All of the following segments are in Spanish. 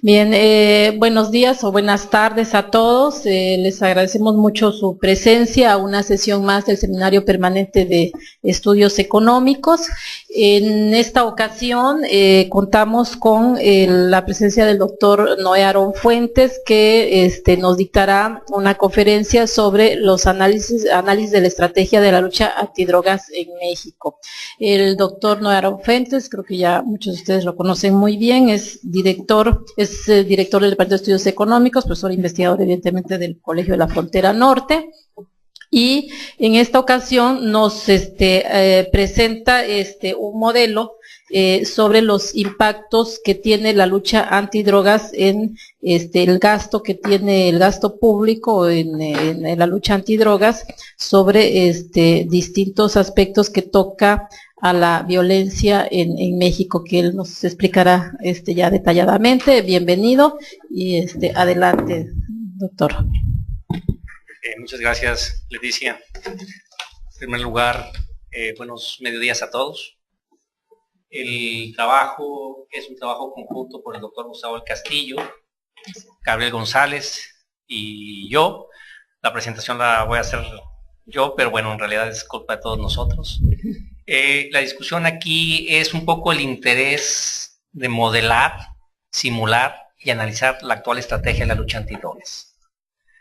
Bien, buenos días o buenas tardes a todos. Les agradecemos mucho su presencia a una sesión más del Seminario Permanente de Estudios Económicos. En esta ocasión contamos con la presencia del doctor Noé Aarón Fuentes, que nos dictará una conferencia sobre los análisis de la estrategia de la lucha antidrogas en México. El doctor Noé Aarón Fuentes, creo que ya muchos de ustedes lo conocen muy bien, es director del Departamento de Estudios Económicos, profesor investigador evidentemente del Colegio de la Frontera Norte, y en esta ocasión nos presenta un modelo sobre los impactos que tiene la lucha antidrogas en el gasto que tiene el gasto público en la lucha antidrogas sobre distintos aspectos que toca a la violencia en México, que él nos explicará ya detalladamente. Bienvenido y adelante, doctor. Muchas gracias, Leticia. En primer lugar, buenos mediodías a todos. El trabajo es un trabajo conjunto por el doctor Gustavo del Castillo, Gabriel González y yo. La presentación la voy a hacer yo, pero bueno, en realidad es culpa de todos nosotros. La discusión aquí es un poco el interés de modelar, simular y analizar la actual estrategia de la lucha antidrogas.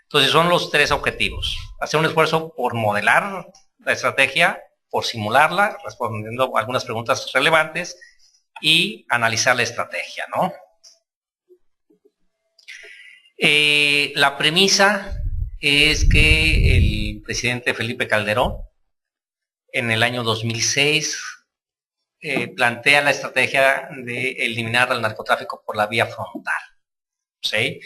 Entonces son los tres objetivos: hacer un esfuerzo por modelar la estrategia, por simularla, respondiendo algunas preguntas relevantes, y analizar la estrategia, ¿no? La premisa es que el presidente Felipe Calderón, en el año 2006, plantea la estrategia de eliminar el narcotráfico por la vía frontal, ¿sí?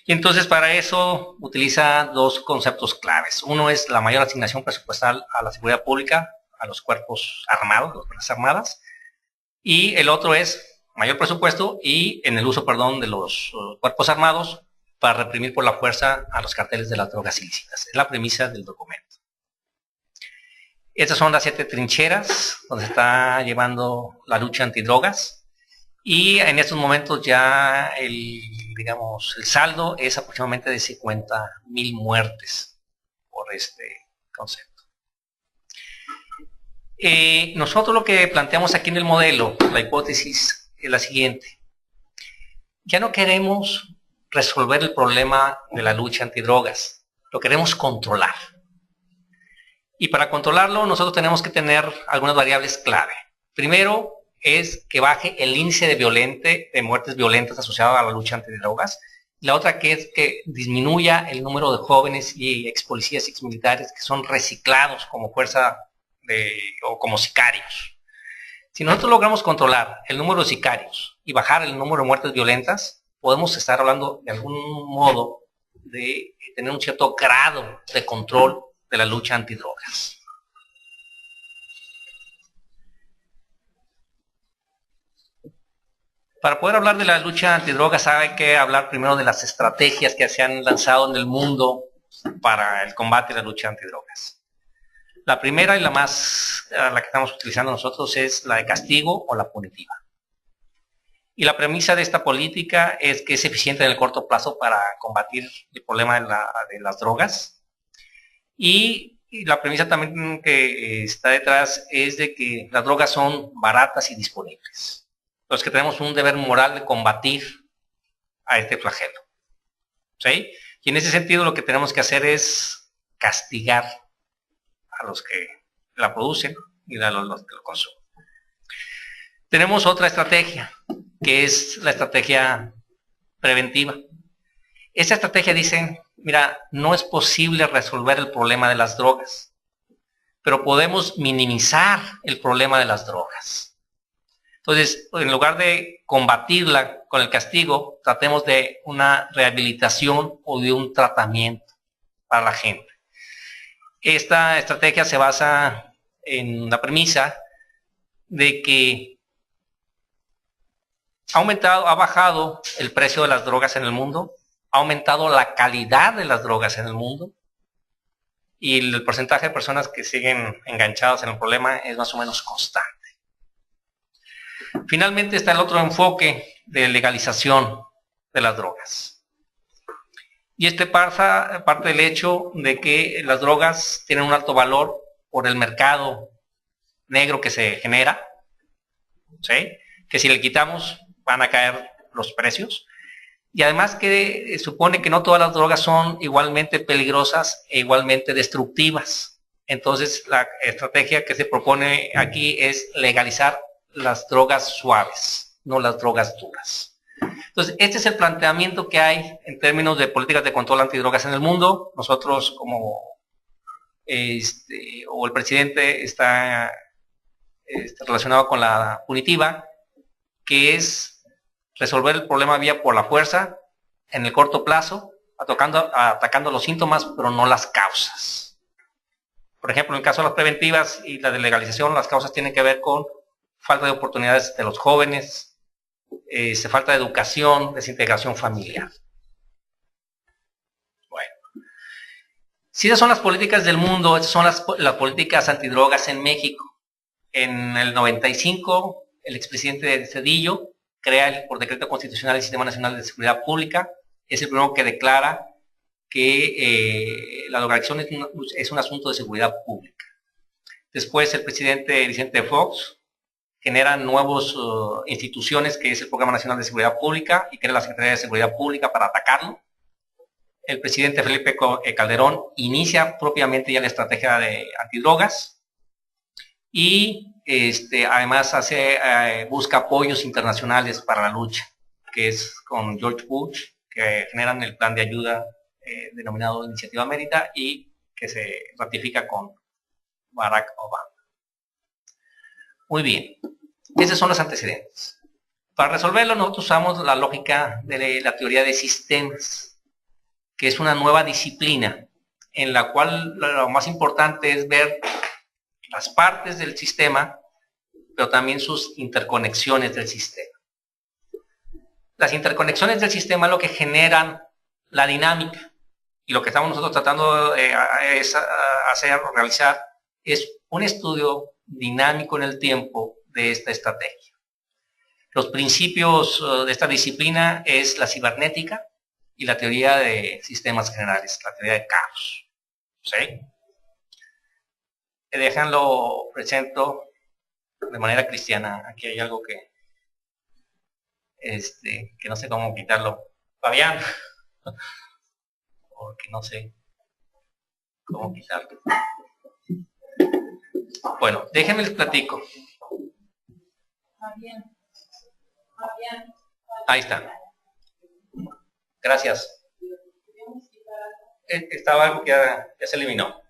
Y entonces para eso utiliza dos conceptos claves. Uno es la mayor asignación presupuestal a la seguridad pública, a los cuerpos armados, las fuerzas armadas, y el otro es mayor presupuesto y en el uso, de los cuerpos armados para reprimir por la fuerza a los carteles de las drogas ilícitas. Es la premisa del documento. Estas son las 7 trincheras donde se está llevando la lucha antidrogas, y en estos momentos ya el saldo es aproximadamente de 50,000 muertes por este concepto. Nosotros lo que planteamos aquí en el modelo, la hipótesis es la siguiente: ya no queremos resolver el problema de la lucha antidrogas, lo queremos controlar. Y para controlarlo nosotros tenemos que tener algunas variables clave. Primero es que baje el índice de muertes violentas asociado a la lucha antidrogas. La otra que es que disminuya el número de jóvenes y ex policías y ex militares que son reciclados como fuerza o como sicarios. Si nosotros logramos controlar el número de sicarios y bajar el número de muertes violentas, podemos estar hablando de algún modo de tener un cierto grado de control de la lucha antidrogas. Para poder hablar de la lucha antidrogas hay que hablar primero de las estrategias que se han lanzado en el mundo para el combate de la lucha antidrogas. La primera y la que estamos utilizando nosotros es la de castigo o la punitiva. Y la premisa de esta política es que es eficiente en el corto plazo para combatir el problema de las drogas. Y la premisa también que está detrás es de que las drogas son baratas y disponibles. Los que tenemos un deber moral de combatir a este flagelo, ¿sí? Y en ese sentido lo que tenemos que hacer es castigar a los que la producen y a los que lo consumen. Tenemos otra estrategia, que es la estrategia preventiva. Esta estrategia dice: mira, no es posible resolver el problema de las drogas, pero podemos minimizar el problema de las drogas. Entonces, en lugar de combatirla con el castigo, tratemos de una rehabilitación o de un tratamiento para la gente. Esta estrategia se basa en la premisa de que ha bajado el precio de las drogas en el mundo, ha aumentado la calidad de las drogas en el mundo, y el porcentaje de personas que siguen enganchadas en el problema es más o menos constante. Finalmente está el otro enfoque de legalización de las drogas. Y parte del hecho de que las drogas tienen un alto valor por el mercado negro que se genera, ¿sí? Que si le quitamos van a caer los precios. Y además que supone que no todas las drogas son igualmente peligrosas e igualmente destructivas. Entonces la estrategia que se propone aquí es legalizar las drogas suaves, no las drogas duras. Entonces este es el planteamiento que hay en términos de políticas de control antidrogas en el mundo. Nosotros o el presidente está relacionado con la punitiva, que es resolver el problema vía por la fuerza en el corto plazo, atacando los síntomas, pero no las causas. Por ejemplo, en el caso de las preventivas y la de legalización, las causas tienen que ver con falta de oportunidades de los jóvenes, falta de educación, desintegración familiar. Bueno, si esas son las políticas del mundo, esas son las políticas antidrogas en México. En el 95, el expresidente Zedillo crea por decreto constitucional el Sistema Nacional de Seguridad Pública. Es el primero que declara que la drogadicción es un asunto de seguridad pública. Después el presidente Vicente Fox genera nuevas instituciones, que es el Programa Nacional de Seguridad Pública, y crea la Secretaría de Seguridad Pública para atacarlo. El presidente Felipe Calderón inicia propiamente ya la estrategia de antidrogas y además busca apoyos internacionales para la lucha, que es con George Bush, que generan el plan de ayuda denominado Iniciativa Mérida y que se ratifica con Barack Obama. Muy bien, esos son los antecedentes. Para resolverlo nosotros usamos la lógica de la teoría de sistemas, que es una nueva disciplina en la cual lo más importante es ver las partes del sistema, pero también sus interconexiones del sistema. Las interconexiones del sistema es lo que generan la dinámica, y lo que estamos nosotros tratando de realizar es un estudio dinámico en el tiempo de esta estrategia. Los principios de esta disciplina es la cibernética y la teoría de sistemas generales, la teoría de caos. ¿Sí? Déjenlo presento de manera cristiana. Aquí hay algo que no sé cómo quitarlo. Fabián, porque no sé cómo quitarlo. Bueno, déjenme les platico. Ahí está. Gracias. Estaba algo que ya se eliminó.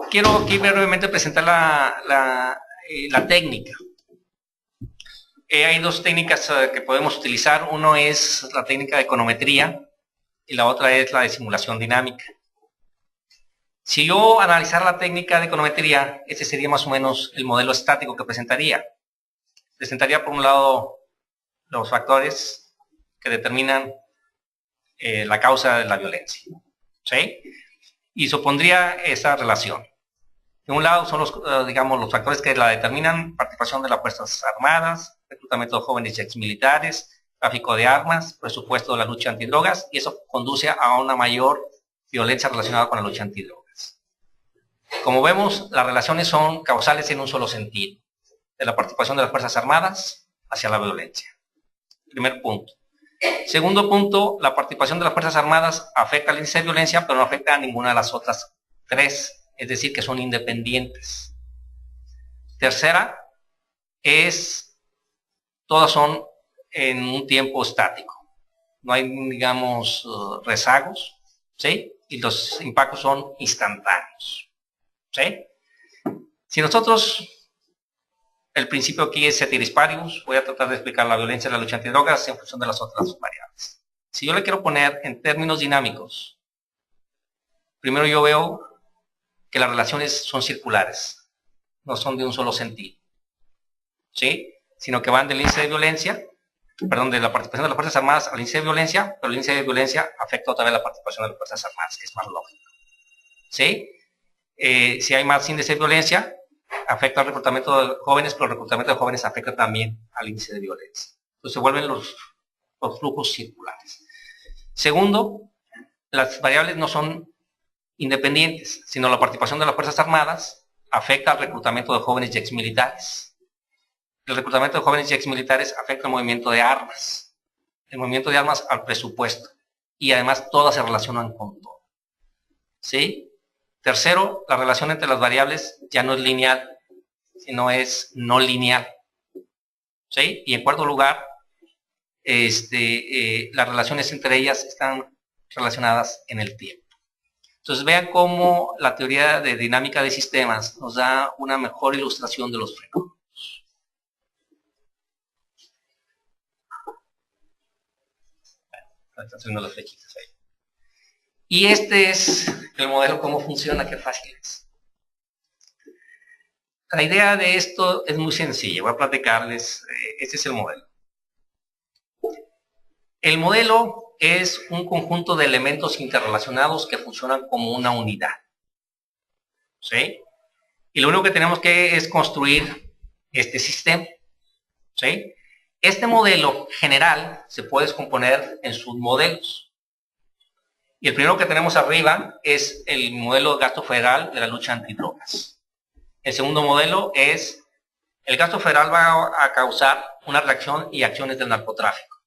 Quiero aquí brevemente presentar la técnica. Hay dos técnicas que podemos utilizar. Uno es la técnica de econometría y la otra es la de simulación dinámica. Si yo analizara la técnica de econometría, este sería más o menos el modelo estático que presentaría. Presentaría por un lado los factores que determinan la causa de la violencia, ¿sí? Y supondría esa relación. De un lado son los factores que la determinan: participación de las Fuerzas Armadas, reclutamiento de jóvenes y exmilitares, tráfico de armas, presupuesto de la lucha antidrogas, y eso conduce a una mayor violencia relacionada con la lucha antidrogas. Como vemos, las relaciones son causales en un solo sentido, de la participación de las Fuerzas Armadas hacia la violencia. Primer punto. Segundo punto, la participación de las Fuerzas Armadas afecta al índice de violencia, pero no afecta a ninguna de las otras tres, es decir, que son independientes. Tercera, todas son en un tiempo estático. No hay, digamos, rezagos, ¿sí? Y los impactos son instantáneos, ¿sí? Si nosotros, el principio aquí es ceteris paribus, voy a tratar de explicar la violencia y la lucha antidrogas en función de las otras variables. Si yo le quiero poner en términos dinámicos, primero yo veo que las relaciones son circulares, no son de un solo sentido, ¿sí? Sino que van del índice de violencia, de la participación de las Fuerzas Armadas al índice de violencia, pero el índice de violencia afecta otra vez la participación de las Fuerzas Armadas, que es más lógico, ¿sí? Si hay más índice de violencia, afecta al reclutamiento de jóvenes, pero el reclutamiento de jóvenes afecta también al índice de violencia. Entonces se vuelven los flujos circulares. Segundo, las variables no son independientes, sino la participación de las Fuerzas Armadas afecta al reclutamiento de jóvenes y exmilitares. El reclutamiento de jóvenes y exmilitares afecta al movimiento de armas. El movimiento de armas al presupuesto. Y además todas se relacionan con todo. ¿Sí? Tercero, la relación entre las variables ya no es lineal, sino es no lineal. ¿Sí? Y en cuarto lugar, las relaciones entre ellas están relacionadas en el tiempo. Entonces vean cómo la teoría de dinámica de sistemas nos da una mejor ilustración de los fenómenos. Están haciendo las flechitas ahí. Y este es el modelo, cómo funciona, qué fácil es. La idea de esto es muy sencilla, voy a platicarles, este es el modelo. El modelo es un conjunto de elementos interrelacionados que funcionan como una unidad. ¿Sí? Y lo único que tenemos que es construir este sistema. ¿Sí? Este modelo general se puede descomponer en submodelos. Y el primero que tenemos arriba es el modelo de gasto federal de la lucha antidrogas. El segundo modelo es, el gasto federal va a causar una reacción y acciones del narcotráfico.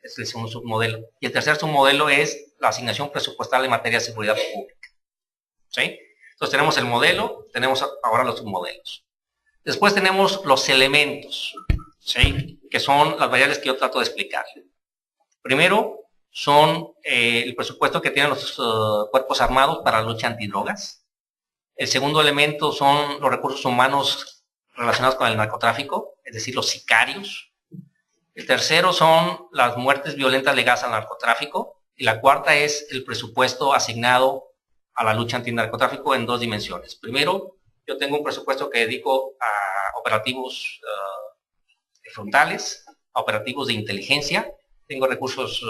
Es el segundo submodelo. Y el tercer submodelo es la asignación presupuestal en materia de seguridad pública. ¿Sí? Entonces tenemos el modelo, tenemos ahora los submodelos. Después tenemos los elementos, ¿sí? Que son las variables que yo trato de explicar. Primero son el presupuesto que tienen los cuerpos armados para la lucha antidrogas. El segundo elemento son los recursos humanos relacionados con el narcotráfico, es decir, los sicarios. El tercero son las muertes violentas ligadas al narcotráfico. Y la cuarta es el presupuesto asignado a la lucha antinarcotráfico en dos dimensiones. Primero, yo tengo un presupuesto que dedico a operativos frontales, a operativos de inteligencia. Tengo recursos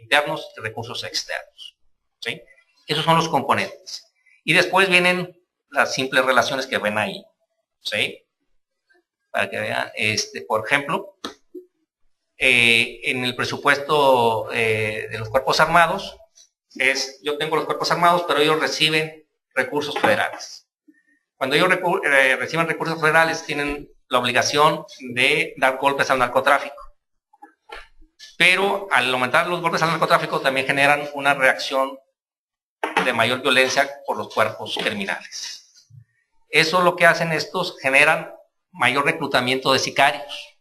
internos y recursos externos. ¿Sí? Esos son los componentes. Y después vienen las simples relaciones que ven ahí. ¿Sí? Para que vean, por ejemplo, en el presupuesto de los cuerpos armados, yo tengo los cuerpos armados, pero ellos reciben recursos federales. Cuando ellos reciben recursos federales, tienen la obligación de dar golpes al narcotráfico. Pero al aumentar los golpes al narcotráfico, también generan una reacción de mayor violencia por los cuerpos criminales. Eso lo que hacen estos, generan mayor reclutamiento de sicarios.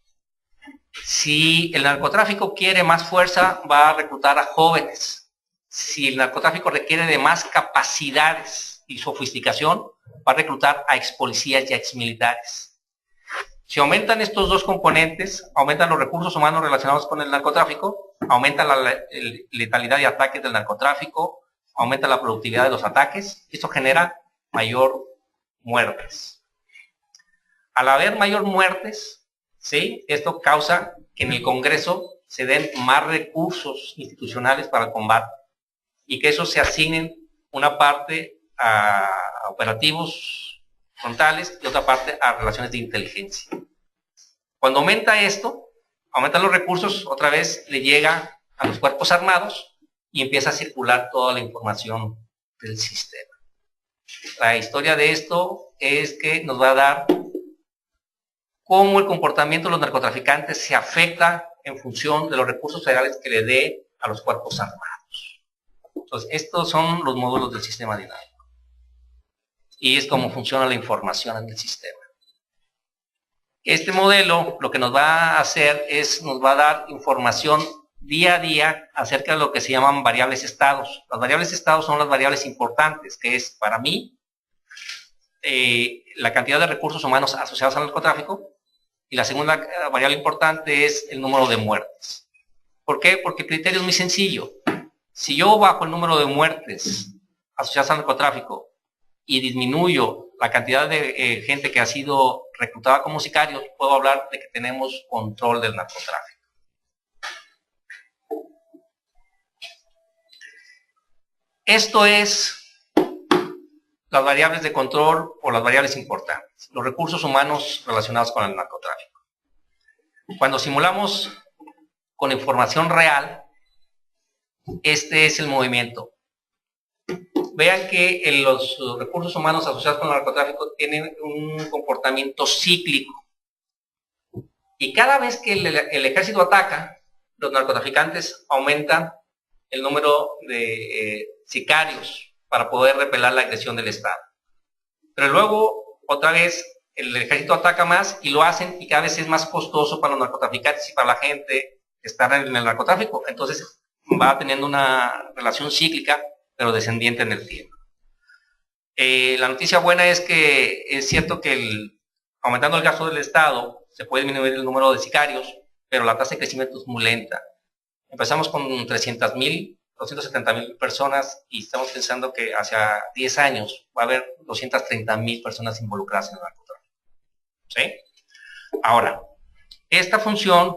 Si el narcotráfico quiere más fuerza, va a reclutar a jóvenes. Si el narcotráfico requiere de más capacidades y sofisticación, va a reclutar a expolicías y a exmilitares. Si aumentan estos dos componentes, aumentan los recursos humanos relacionados con el narcotráfico, aumenta la letalidad y ataques del narcotráfico, aumenta la productividad de los ataques, y esto genera mayor muertes. Al haber mayor muertes, ¿sí? Esto causa que en el Congreso se den más recursos institucionales para el combate y que esos se asignen una parte a operativos frontales y otra parte a relaciones de inteligencia. Cuando aumenta esto, aumentan los recursos, otra vez le llega a los cuerpos armados y empieza a circular toda la información del sistema. La historia de esto es que nos va a dar cómo el comportamiento de los narcotraficantes se afecta en función de los recursos federales que le dé a los cuerpos armados. Entonces, estos son los módulos del sistema dinámico. Y es cómo funciona la información en el sistema. Este modelo lo que nos va a hacer es, nos va a dar información día a día acerca de lo que se llaman variables estados. Las variables estados son las variables importantes, que es para mí la cantidad de recursos humanos asociados al narcotráfico, y la segunda variable importante es el número de muertes. ¿Por qué? Porque el criterio es muy sencillo. Si yo bajo el número de muertes asociadas al narcotráfico y disminuyo la cantidad de gente que ha sido reclutada como sicarios, puedo hablar de que tenemos control del narcotráfico. Esto es las variables de control o las variables importantes, los recursos humanos relacionados con el narcotráfico. Cuando simulamos con información real, este es el movimiento. Vean que los recursos humanos asociados con el narcotráfico tienen un comportamiento cíclico. Y cada vez que el ejército ataca, los narcotraficantes aumentan el número de sicarios para poder repeler la agresión del Estado. Pero luego, otra vez, el ejército ataca más y lo hacen, y cada vez es más costoso para los narcotraficantes y para la gente estar en el narcotráfico. Entonces va teniendo una relación cíclica, pero descendiente en el tiempo. La noticia buena es que es cierto que aumentando el gasto del Estado se puede disminuir el número de sicarios, pero la tasa de crecimiento es muy lenta. Empezamos con 300,000, 270,000 personas y estamos pensando que hacia 10 años va a haber 230,000 personas involucradas en el narcotráfico. ¿Sí? Ahora, esta función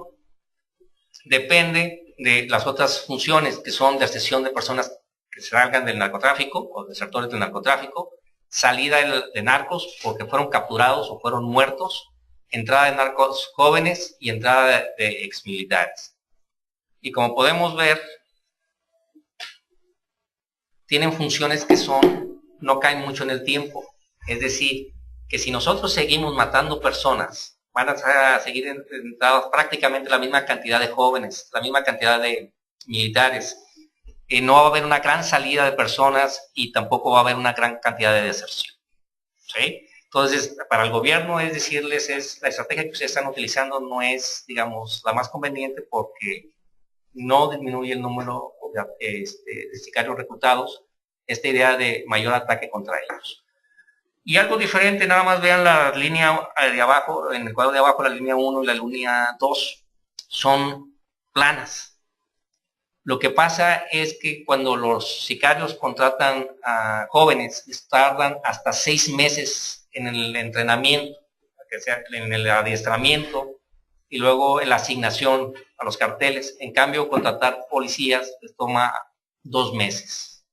depende de las otras funciones que son de accesión de personas que salgan del narcotráfico o de sectores del narcotráfico, salida de narcos porque fueron capturados o fueron muertos, entrada de narcos jóvenes y entrada de exmilitares. Y como podemos ver, tienen funciones que no caen mucho en el tiempo. Es decir, que si nosotros seguimos matando personas, van a seguir entradas prácticamente la misma cantidad de jóvenes, la misma cantidad de militares. No va a haber una gran salida de personas y tampoco va a haber una gran cantidad de deserción. ¿Sí? Entonces, para el gobierno es decirles, la estrategia que ustedes están utilizando no es, digamos, la más conveniente porque no disminuye el número de sicarios reclutados, esta idea de mayor ataque contra ellos. Y algo diferente, nada más vean la línea de abajo, en el cuadro de abajo, la línea 1 y la línea 2, son planas. Lo que pasa es que cuando los sicarios contratan a jóvenes, tardan hasta 6 meses en el entrenamiento, en el adiestramiento y luego en la asignación a los carteles. En cambio, contratar policías les toma 2 meses.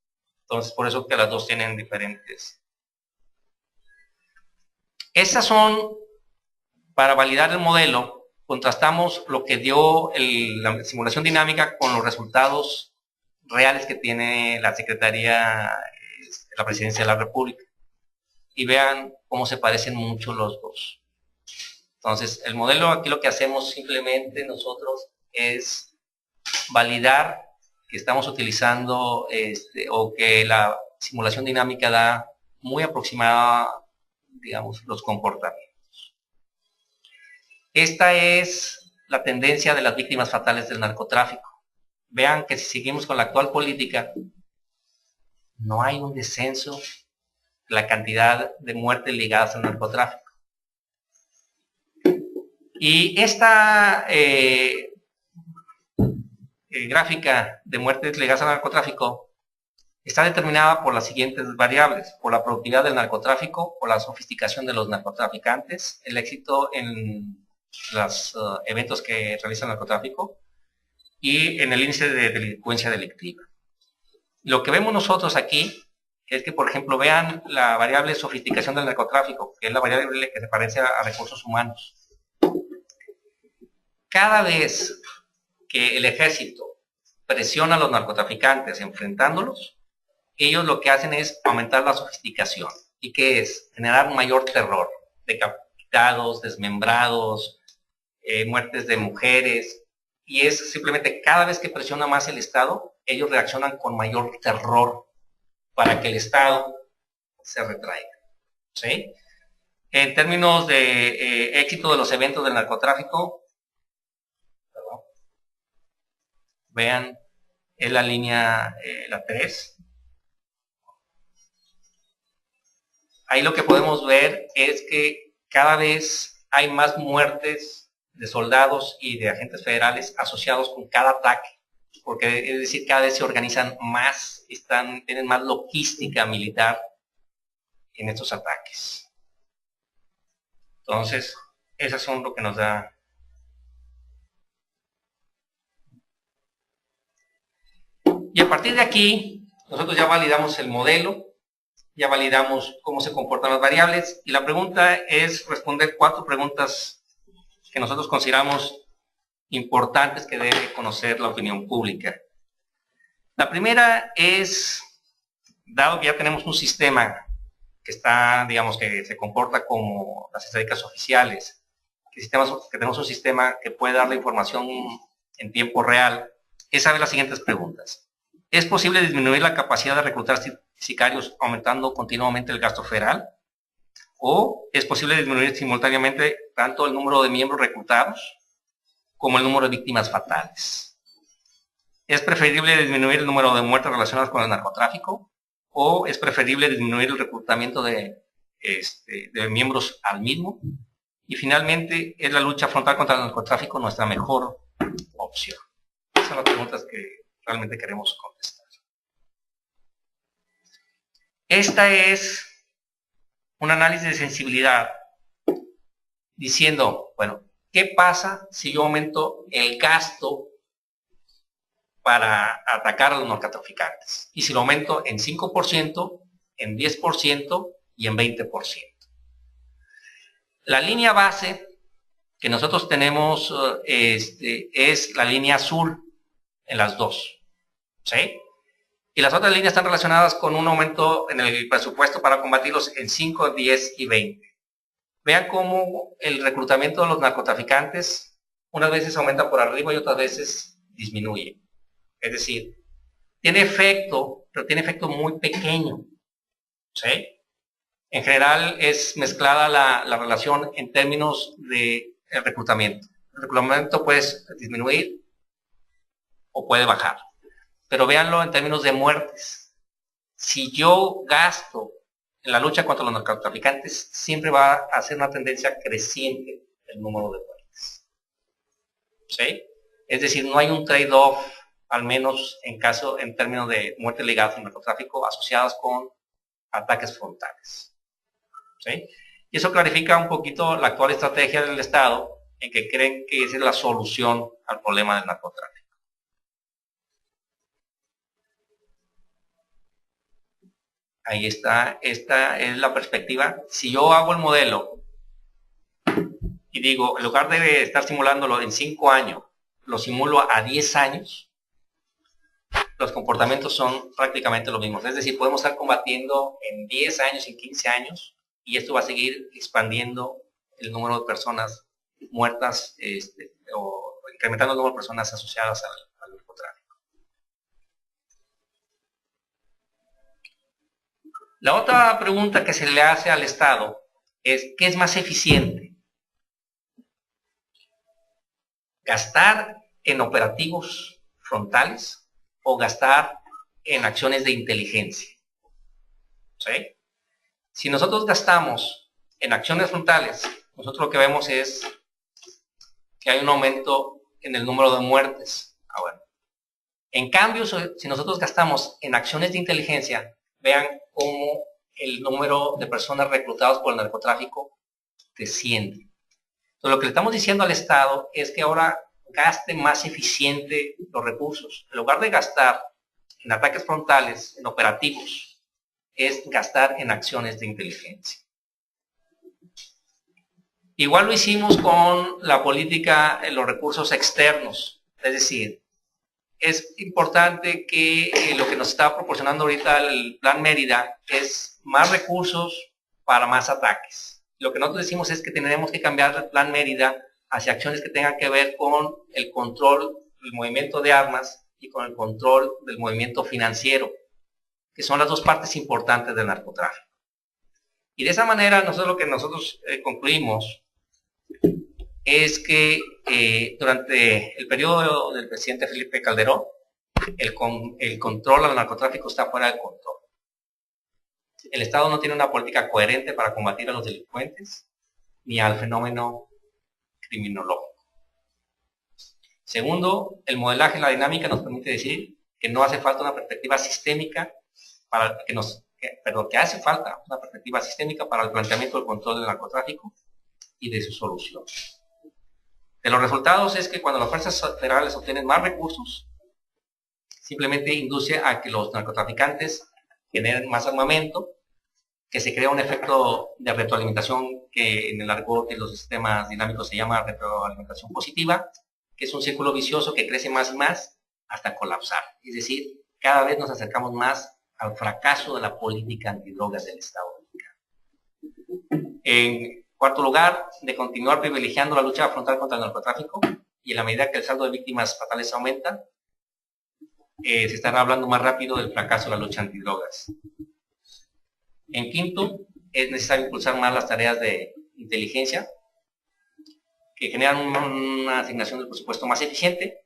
Entonces, por eso que las dos tienen diferentes. Estas son, para validar el modelo, contrastamos lo que dio la simulación dinámica con los resultados reales que tiene la Secretaría, la Presidencia de la República. Y vean cómo se parecen mucho los dos. Entonces, el modelo aquí lo que hacemos simplemente nosotros es validar que estamos utilizando o que la simulación dinámica da muy aproximada, digamos, los comportamientos. Esta es la tendencia de las víctimas fatales del narcotráfico. Vean que si seguimos con la actual política, no hay un descenso de la cantidad de muertes ligadas al narcotráfico. Y esta gráfica de muertes ligadas al narcotráfico está determinada por las siguientes variables: por la productividad del narcotráfico, por la sofisticación de los narcotraficantes, el éxito en los eventos que realiza el narcotráfico y en el índice de delincuencia delictiva. Lo que vemos nosotros aquí es que, por ejemplo, vean la variable sofisticación del narcotráfico, que es la variable que se parece a recursos humanos. Cada vez que el ejército presiona a los narcotraficantes enfrentándolos, ellos lo que hacen es aumentar la sofisticación. ¿Y qué es? Generar mayor terror, decapitados, desmembrados, muertes de mujeres, y es simplemente cada vez que presiona más el Estado, ellos reaccionan con mayor terror para que el Estado se retraiga. ¿Sí? En términos de éxito de los eventos del narcotráfico, vean, es la línea, la 3. Ahí lo que podemos ver es que cada vez hay más muertes de soldados y de agentes federales asociados con cada ataque, porque es decir, cada vez se organizan más, tienen más logística militar en estos ataques. Entonces, esas son lo que nos da. Y a partir de aquí, nosotros ya validamos el modelo, ya validamos cómo se comportan las variables, y la pregunta es responder 4 preguntas que nosotros consideramos importantes que debe conocer la opinión pública. La primera es, dado que ya tenemos un sistema que está, digamos, que se comporta como las estadísticas oficiales, que tenemos un sistema que puede dar la información en tiempo real, es saber las siguientes preguntas. ¿Es posible disminuir la capacidad de reclutar sicarios aumentando continuamente el gasto federal? ¿O es posible disminuir simultáneamente tanto el número de miembros reclutados como el número de víctimas fatales? ¿Es preferible disminuir el número de muertes relacionadas con el narcotráfico? ¿O es preferible disminuir el reclutamiento de miembros al mismo? Y finalmente, ¿es la lucha frontal contra el narcotráfico nuestra mejor opción? Esas son las preguntas que realmente queremos contestar. Esta es un análisis de sensibilidad diciendo, bueno, ¿qué pasa si yo aumento el gasto para atacar a los narcotraficantes? Y si lo aumento en 5%, en 10% y en 20%. La línea base que nosotros tenemos es la línea azul en las dos, ¿sí? Y las otras líneas están relacionadas con un aumento en el presupuesto para combatirlos en 5, 10 y 20. Vean cómo el reclutamiento de los narcotraficantes unas veces aumenta por arriba y otras veces disminuye. Es decir, tiene efecto, pero tiene efecto muy pequeño, ¿sí? En general es mezclada la relación en términos de reclutamiento. El reclutamiento puede disminuir o puede bajar. Pero véanlo en términos de muertes. Si yo gasto en la lucha contra los narcotraficantes, siempre va a ser una tendencia creciente el número de muertes. ¿Sí? Es decir, no hay un trade-off, al menos en términos de muertes ligadas al narcotráfico asociadas con ataques frontales. ¿Sí? Y eso clarifica un poquito la actual estrategia del Estado en que creen que esa es la solución al problema del narcotráfico. Ahí está, esta es la perspectiva. Si yo hago el modelo y digo, en lugar de estar simulándolo en 5 años, lo simulo a 10 años, los comportamientos son prácticamente los mismos. Es decir, podemos estar combatiendo en 10 años, en 15 años, y esto va a seguir expandiendo el número de personas muertas o incrementando el número de personas asociadas al narcotráfico. La otra pregunta que se le hace al Estado es, ¿qué es más eficiente? ¿Gastar en operativos frontales o gastar en acciones de inteligencia? ¿Sí? Si nosotros gastamos en acciones frontales, nosotros lo que vemos es que hay un aumento en el número de muertes. Bueno. En cambio, si nosotros gastamos en acciones de inteligencia, vean cómo el número de personas reclutadas por el narcotráfico desciende. Entonces, lo que le estamos diciendo al Estado es que ahora gaste más eficiente los recursos. En lugar de gastar en ataques frontales, en operativos, es gastar en acciones de inteligencia. Igual lo hicimos con la política en los recursos externos. Es decir, es importante que lo que nos está proporcionando ahorita el Plan Mérida es más recursos para más ataques. Lo que nosotros decimos es que tenemos que cambiar el Plan Mérida hacia acciones que tengan que ver con el control del movimiento de armas y con el control del movimiento financiero, que son las dos partes importantes del narcotráfico. Y de esa manera, lo que nosotros concluimos es que durante el periodo del presidente Felipe Calderón, el control al narcotráfico está fuera de control. El Estado no tiene una política coherente para combatir a los delincuentes ni al fenómeno criminológico. Segundo, el modelaje en la dinámica nos permite decir que no hace falta una perspectiva sistémica que hace falta una perspectiva sistémica para el planteamiento del control del narcotráfico y de su solución. De los resultados es que cuando las fuerzas federales obtienen más recursos, simplemente induce a que los narcotraficantes generen más armamento, que se crea un efecto de retroalimentación que en el argot de los sistemas dinámicos se llama retroalimentación positiva, que es un círculo vicioso que crece más y más hasta colapsar. Es decir, cada vez nos acercamos más al fracaso de la política antidrogas del Estado mexicano. En cuarto lugar, de continuar privilegiando la lucha frontal contra el narcotráfico, y en la medida que el saldo de víctimas fatales aumenta, se estará hablando más rápido del fracaso de la lucha antidrogas. En quinto, es necesario impulsar más las tareas de inteligencia, que generan una asignación del presupuesto más eficiente.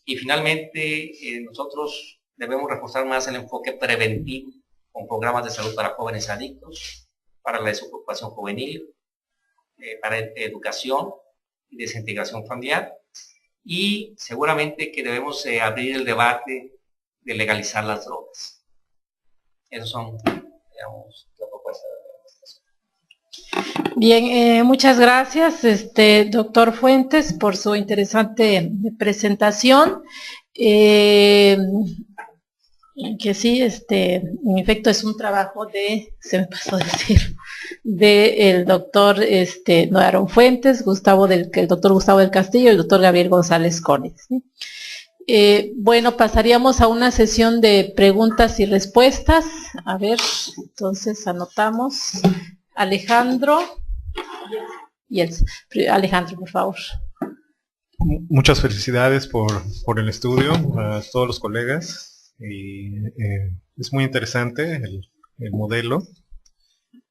Y finalmente, nosotros debemos reforzar más el enfoque preventivo con programas de salud para jóvenes adictos, para la desocupación juvenil, para educación y desintegración familiar. Y seguramente que debemos abrir el debate de legalizar las drogas. Esos son, digamos, la propuesta de la administración. Bien, muchas gracias, doctor Fuentes, por su interesante presentación. Que sí, en efecto es un trabajo se me pasó a decir, del doctor no Aaron Fuentes, el doctor Gustavo del Castillo y el doctor Gabriel González Córez, ¿sí? Bueno, pasaríamos a una sesión de preguntas y respuestas. A ver, entonces anotamos. Alejandro. Alejandro, por favor. Muchas felicidades por el estudio a todos los colegas. Y es muy interesante el modelo.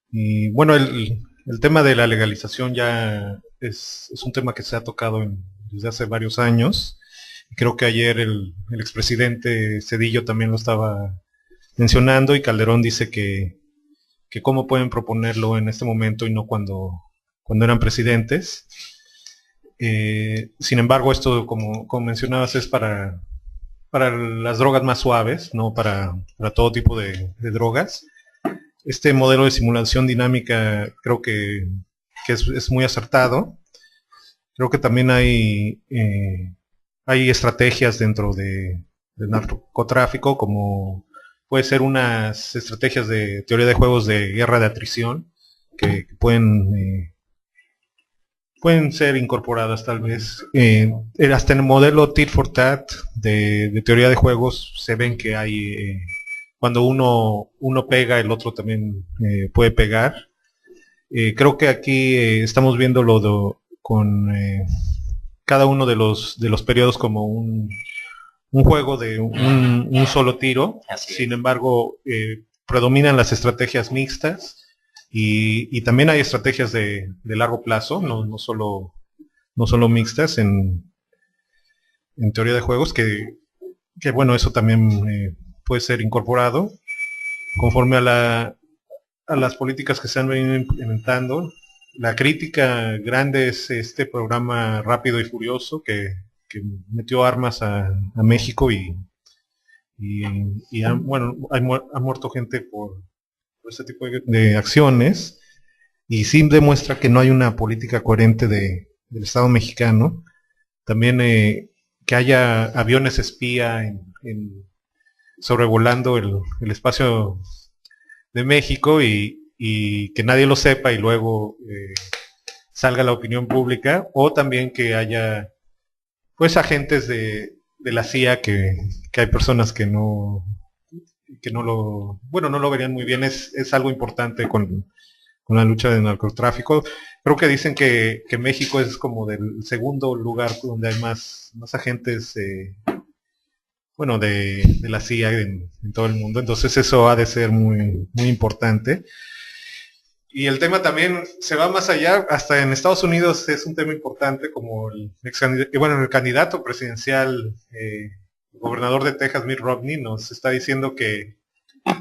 Y bueno, el tema de la legalización ya es un tema que se ha tocado desde hace varios años. Creo que ayer el expresidente Zedillo también lo estaba mencionando, y Calderón dice que cómo pueden proponerlo en este momento y no cuando eran presidentes. Sin embargo, esto, como mencionabas, es para las drogas más suaves, no para todo tipo de drogas. Este modelo de simulación dinámica creo que es muy acertado. Creo que también hay estrategias dentro del narcotráfico, como puede ser unas estrategias de teoría de juegos de guerra de atrición, que pueden ser incorporadas tal vez. Hasta en el modelo Tit for Tat de teoría de juegos se ven que hay, cuando uno pega, el otro también puede pegar. Creo que aquí estamos viéndolo con cada uno de los periodos como un juego de un solo tiro. Sin embargo, predominan las estrategias mixtas. Y también hay estrategias de largo plazo, no solo mixtas en teoría de juegos, que bueno, eso también puede ser incorporado conforme a las políticas que se han venido implementando. La crítica grande es este programa Rápido y Furioso, que metió armas a México y ha muerto gente por este tipo de acciones, y sí demuestra que no hay una política coherente del Estado mexicano. También que haya aviones espía sobrevolando el espacio de México y que nadie lo sepa y luego salga a la opinión pública, o también que haya pues agentes de la CIA, que hay personas que no lo verían muy bien. Es algo importante con la lucha del narcotráfico. Creo que dicen que México es como del segundo lugar donde hay más agentes de la CIA en todo el mundo. Entonces eso ha de ser muy, muy importante. Y el tema también se va más allá. Hasta en Estados Unidos es un tema importante, como el candidato presidencial, el gobernador de Texas, Mitt Romney, nos está diciendo que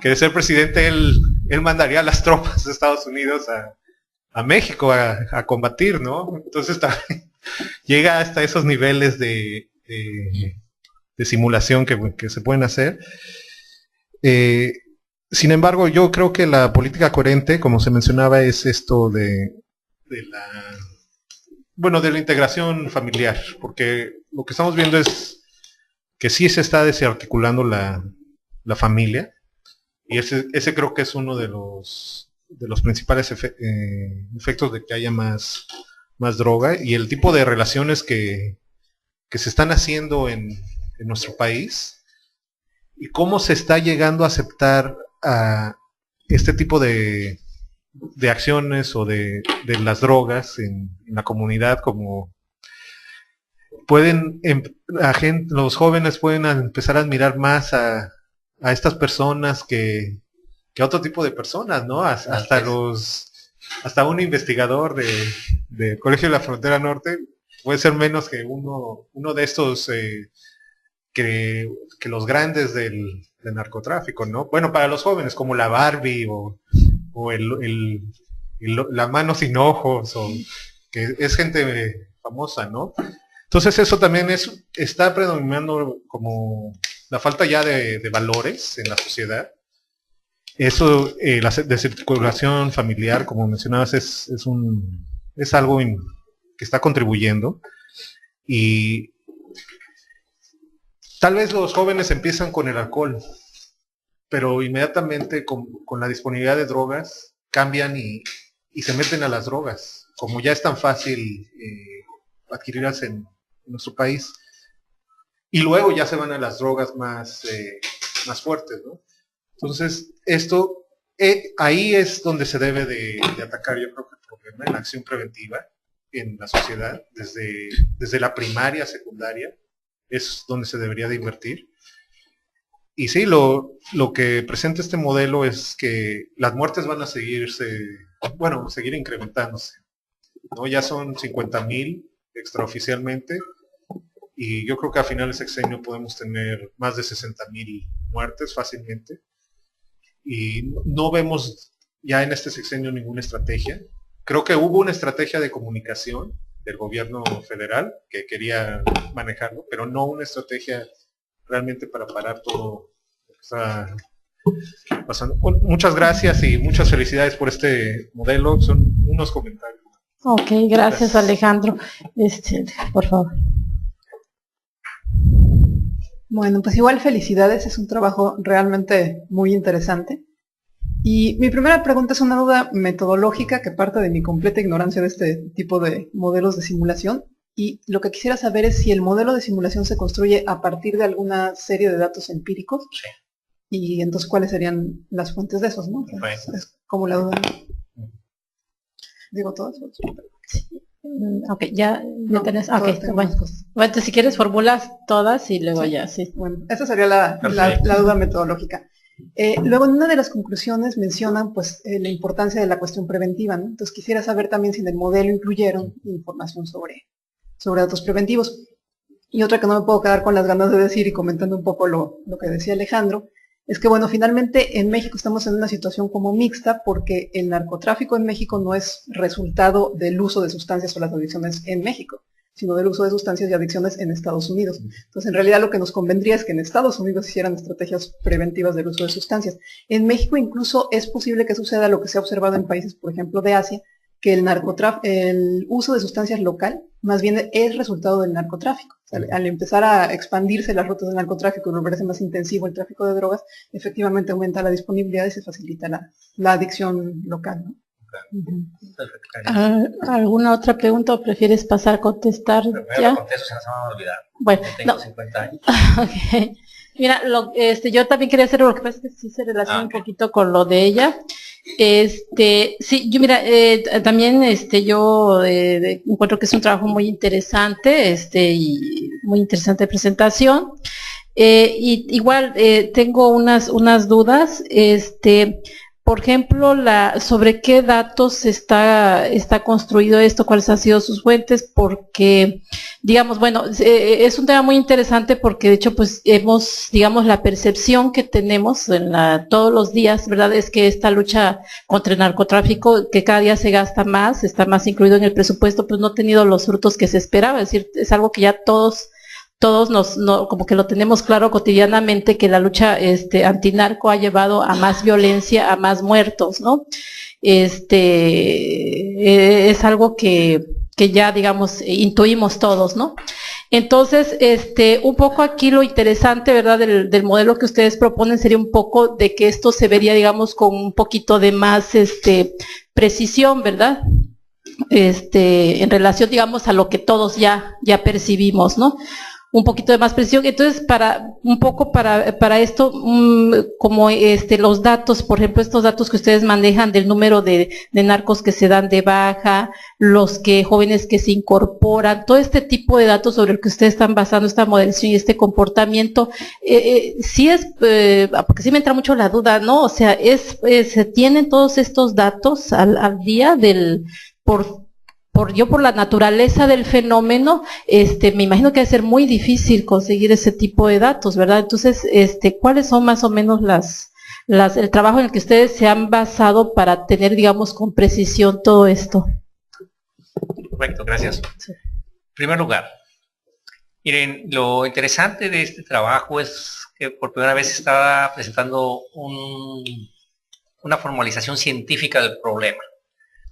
de ser presidente él mandaría a las tropas de Estados Unidos a México a combatir, ¿no? Entonces llega hasta esos niveles de simulación que se pueden hacer. Sin embargo, yo creo que la política coherente, como se mencionaba, es esto de la integración familiar, porque lo que estamos viendo es que sí se está desarticulando la familia, y ese creo que es uno de los principales efectos de que haya más droga, y el tipo de relaciones que que se están haciendo en nuestro país y cómo se está llegando a aceptar a este tipo de acciones o de las drogas en la comunidad, como pueden, los jóvenes pueden empezar a admirar más a estas personas que a otro tipo de personas, ¿no? Hasta un investigador del Colegio de la Frontera Norte puede ser menos que uno de estos que los grandes del narcotráfico, ¿no? Bueno, para los jóvenes, como la Barbie o la mano sin ojos, o que es gente famosa, ¿no? Entonces eso también está predominando como la falta ya de valores en la sociedad. Eso, la desarticulación familiar, como mencionabas, es algo que está contribuyendo. Y tal vez los jóvenes empiezan con el alcohol, pero inmediatamente con la disponibilidad de drogas cambian y se meten a las drogas, como ya es tan fácil adquirirlas en nuestro país. Y luego ya se van a las drogas más fuertes, ¿no? Entonces, esto, ahí es donde se debe de atacar, yo creo que el problema, en la acción preventiva en la sociedad, desde la primaria, secundaria, es donde se debería de invertir. Y sí, lo que presenta este modelo es que las muertes van a seguir incrementándose, ¿no? Ya son 50,000 extraoficialmente, y yo creo que a finales de sexenio podemos tener más de 60,000 muertes fácilmente. Y no vemos ya en este sexenio ninguna estrategia. Creo que hubo una estrategia de comunicación del gobierno federal que quería manejarlo, pero no una estrategia realmente para parar todo lo que está pasando. Bueno, muchas gracias y muchas felicidades por este modelo. Son unos comentarios. Ok, gracias Alejandro. Por favor. Bueno, pues igual felicidades, es un trabajo realmente muy interesante. Y mi primera pregunta es una duda metodológica que parte de mi completa ignorancia de este tipo de modelos de simulación. Y lo que quisiera saber es si el modelo de simulación se construye a partir de alguna serie de datos empíricos. Sí. Y entonces, ¿cuáles serían las fuentes de esos, no? Es como la duda. ¿Digo todas? Ok, ya tenés. Ok, bueno. Cosas. Bueno, si quieres formulas todas y luego ya, sí. Bueno, esa sería la duda metodológica. Luego, en una de las conclusiones mencionan pues la importancia de la cuestión preventiva, ¿no? Entonces quisiera saber también si en el modelo incluyeron información sobre datos preventivos. Y otra que no me puedo quedar con las ganas de decir y comentando un poco lo que decía Alejandro, es que bueno, finalmente en México estamos en una situación como mixta porque el narcotráfico en México no es resultado del uso de sustancias o las adicciones en México, sino del uso de sustancias y adicciones en Estados Unidos. Entonces, en realidad lo que nos convendría es que en Estados Unidos hicieran estrategias preventivas del uso de sustancias. En México incluso es posible que suceda lo que se ha observado en países, por ejemplo, de Asia, que el uso de sustancias local más bien es resultado del narcotráfico. O sea, al empezar a expandirse las rutas del narcotráfico y volverse más intensivo el tráfico de drogas, efectivamente aumenta la disponibilidad y se facilita la adicción local, ¿no? ¿Alguna otra pregunta o prefieres pasar a contestar? Primero ya? contesto, se nos van a olvidar. Bueno, Tengo no. 50 años. Okay. Mira, yo también quería hacer, lo que pasa es que sí se relaciona un poquito con lo de ella. Sí, yo mira, también yo encuentro que es un trabajo muy interesante, y muy interesante presentación. Y igual tengo unas dudas, por ejemplo, sobre qué datos está construido esto, cuáles han sido sus fuentes, porque, digamos, bueno, es un tema muy interesante porque, de hecho, pues digamos, la percepción que tenemos todos los días, ¿verdad?, es que esta lucha contra el narcotráfico, que cada día se gasta más, está más incluido en el presupuesto, pues no ha tenido los frutos que se esperaba, es decir, es algo que ya todos como que lo tenemos claro cotidianamente, que la lucha antinarco ha llevado a más violencia, a más muertos, ¿no? Es algo que ya, digamos, intuimos todos, ¿no? Entonces, un poco aquí lo interesante, ¿verdad?, del modelo que ustedes proponen sería un poco de que esto se vería, digamos, con un poquito de más precisión, ¿verdad? en relación, digamos, a lo que todos ya percibimos, ¿no? Un poquito de más precisión. Entonces, para esto, como los datos, por ejemplo, estos datos que ustedes manejan del número de narcos que se dan de baja, los jóvenes que se incorporan, todo este tipo de datos sobre el que ustedes están basando esta modelación y este comportamiento, sí es, porque sí me entra mucho la duda, ¿no? O sea, se tienen todos estos datos al día por la naturaleza del fenómeno, me imagino que va a ser muy difícil conseguir ese tipo de datos, ¿verdad? Entonces, ¿cuáles son más o menos el trabajo en el que ustedes se han basado para tener, digamos, con precisión todo esto? Correcto, gracias. Sí. En primer lugar, miren, lo interesante de este trabajo es que por primera vez está presentando una formalización científica del problema.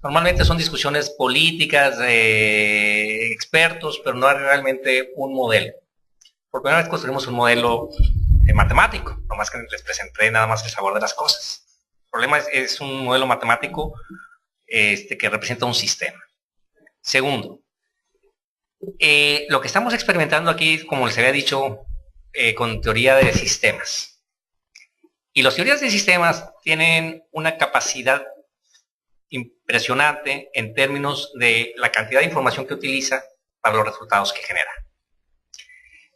Normalmente son discusiones políticas de expertos, pero no hay realmente un modelo. Por primera vez construimos un modelo matemático, nomás que les presenté nada más el sabor de las cosas. El problema es un modelo matemático que representa un sistema. Segundo, lo que estamos experimentando aquí, como les había dicho, con teoría de sistemas. Y las teorías de sistemas tienen una capacidad impresionante en términos de la cantidad de información que utiliza para los resultados que genera.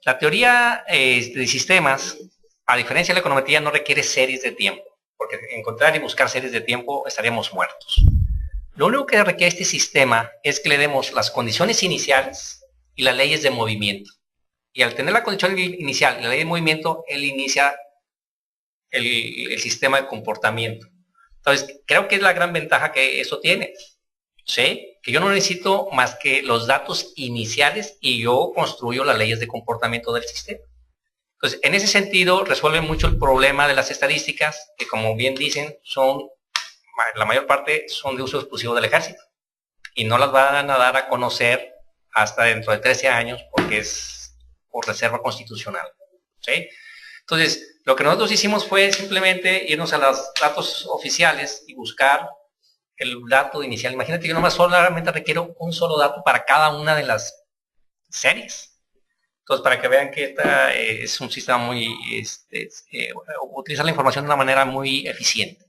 La teoría de sistemas, a diferencia de la econometría, no requiere series de tiempo, porque encontrar y buscar series de tiempo estaríamos muertos. Lo único que requiere este sistema es que le demos las condiciones iniciales y las leyes de movimiento. Y al tener la condición inicial y la ley de movimiento, él inicia el sistema de comportamiento. Entonces, creo que es la gran ventaja que eso tiene, ¿sí? Que yo no necesito más que los datos iniciales y yo construyo las leyes de comportamiento del sistema. Entonces, en ese sentido, resuelve mucho el problema de las estadísticas, que como bien dicen, la mayor parte son de uso exclusivo del ejército. Y no las van a dar a conocer hasta dentro de 13 años, porque es por reserva constitucional, ¿sí? Entonces, lo que nosotros hicimos fue simplemente irnos a los datos oficiales y buscar el dato inicial. Imagínate, yo nomás solamente requiero un solo dato para cada una de las series. Entonces, para que vean que es un sistema muy, utiliza la información de una manera muy eficiente.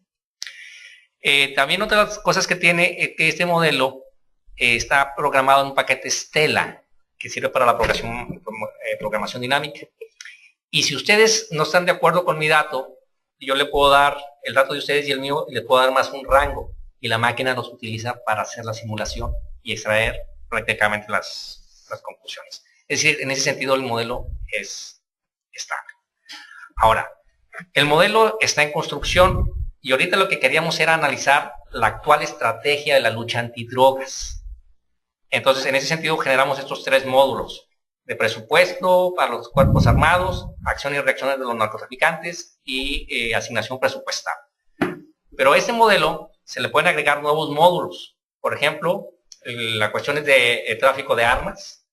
También otra de las cosas que tiene es que este modelo está programado en un paquete Stella, que sirve para la programación dinámica. Y si ustedes no están de acuerdo con mi dato, yo le puedo dar el dato de ustedes y el mío, y le puedo dar más un rango. Y la máquina los utiliza para hacer la simulación y extraer prácticamente las conclusiones. Es decir, en ese sentido el modelo es estable. Ahora, el modelo está en construcción y ahorita lo que queríamos era analizar la actual estrategia de la lucha antidrogas. Entonces, en ese sentido generamos estos 3 módulos. De presupuesto para los cuerpos armados, acción y reacciones de los narcotraficantes y asignación presupuestal. Pero a este modelo se le pueden agregar nuevos módulos. Por ejemplo, las cuestiones de tráfico de armas,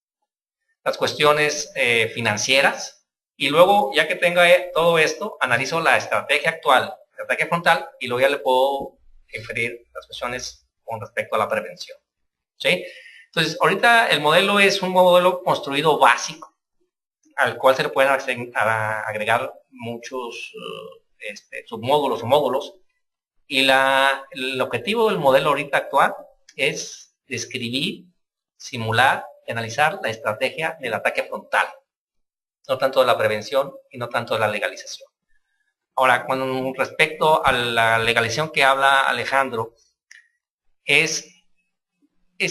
las cuestiones financieras, y luego, ya que tenga todo esto, analizo la estrategia actual de ataque frontal y luego ya le puedo inferir las cuestiones con respecto a la prevención, ¿sí? Entonces, ahorita el modelo es un modelo construido básico, al cual se le pueden agregar muchos submódulos o módulos. Y el objetivo del modelo ahorita actual es describir, simular y analizar la estrategia del ataque frontal. No tanto de la prevención y no tanto de la legalización. Ahora, con respecto a la legalización que habla Alejandro, es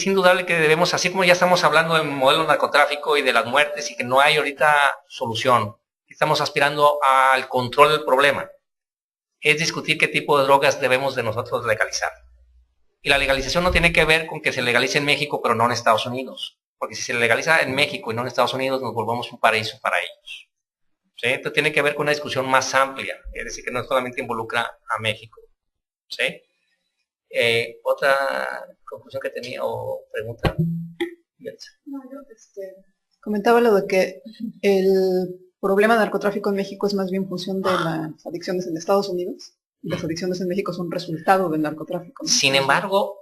indudable que debemos, así como ya estamos hablando del modelo de narcotráfico y de las muertes y que no hay ahorita solución, estamos aspirando al control del problema, es discutir qué tipo de drogas debemos de nosotros legalizar. Y la legalización no tiene que ver con que se legalice en México pero no en Estados Unidos, porque si se legaliza en México y no en Estados Unidos nos volvemos un paraíso para ellos, ¿sí? Esto tiene que ver con una discusión más amplia, es decir, que no solamente involucra a México, ¿sí? Otra conclusión que tenía o pregunta. No, yo comentaba lo de que el problema de narcotráfico en México es más bien función de las adicciones en Estados Unidos y las adicciones en México son resultado del narcotráfico, ¿no? Sin embargo,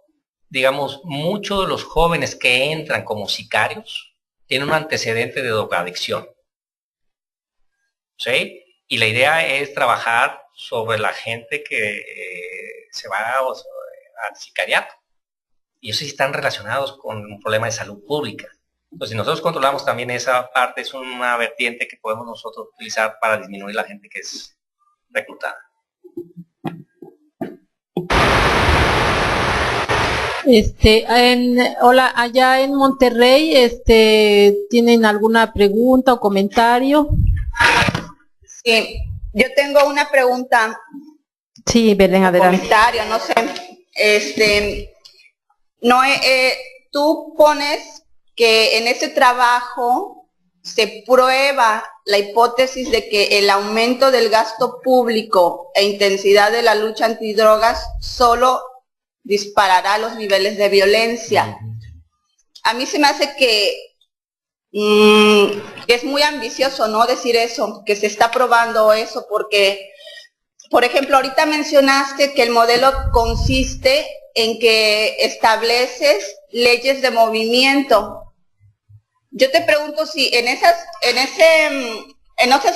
digamos, muchos de los jóvenes que entran como sicarios tienen un antecedente de drogadicción. ¿Sí? Y la idea es trabajar sobre la gente que se va al sicariato. Y esos sí están relacionados con un problema de salud pública. Entonces, si nosotros controlamos también esa parte, es una vertiente que podemos nosotros utilizar para disminuir la gente que es reclutada. Hola, allá en Monterrey, ¿tienen alguna pregunta o comentario? Sí, yo tengo una pregunta. Sí, Belén, adelante. Comentario, no sé. Tú pones que en ese trabajo se prueba la hipótesis de que el aumento del gasto público e intensidad de la lucha antidrogas solo disparará los niveles de violencia. A mí se me hace que es muy ambicioso, ¿no?, decir eso, que se está probando eso, porque, por ejemplo, ahorita mencionaste que el modelo consiste en que estableces leyes de movimiento. Yo te pregunto si en esos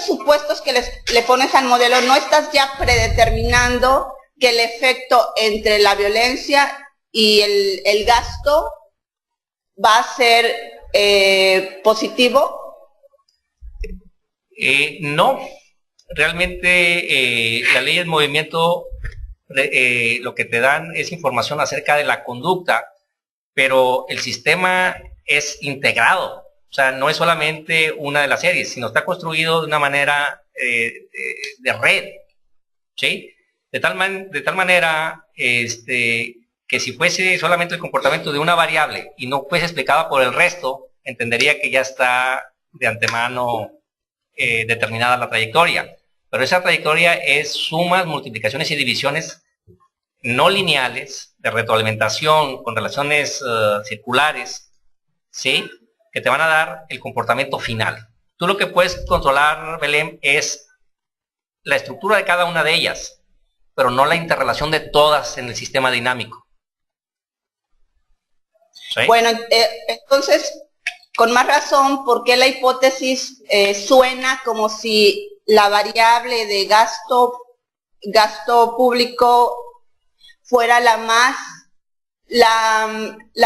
supuestos que le pones al modelo, ¿no estás ya predeterminando que el efecto entre la violencia y el gasto va a ser positivo? No, realmente las leyes de movimiento lo que te dan es información acerca de la conducta, pero el sistema es integrado, o sea, no es solamente una de las series, sino está construido de una manera de red, ¿sí? De tal manera que si fuese solamente el comportamiento de una variable y no fuese explicada por el resto, entendería que ya está de antemano determinada la trayectoria. Pero esa trayectoria es sumas, multiplicaciones y divisiones no lineales de retroalimentación con relaciones circulares, ¿sí?, que te van a dar el comportamiento final. Tú lo que puedes controlar, Belén, es la estructura de cada una de ellas, pero no la interrelación de todas en el sistema dinámico. ¿Sí? Bueno, entonces, con más razón, ¿por qué la hipótesis suena como si la variable de gasto público fuera la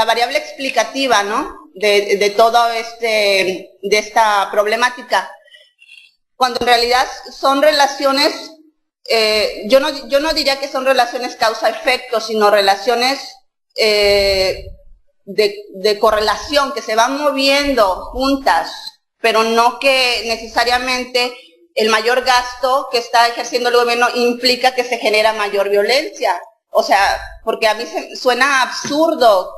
variable explicativa, ¿no?, de todo de esta problemática, cuando en realidad son relaciones, yo no diría que son relaciones causa-efecto, sino relaciones de correlación, que se van moviendo juntas, pero no que necesariamente el mayor gasto que está ejerciendo el gobierno implica que se genera mayor violencia. O sea, porque a mí suena absurdo.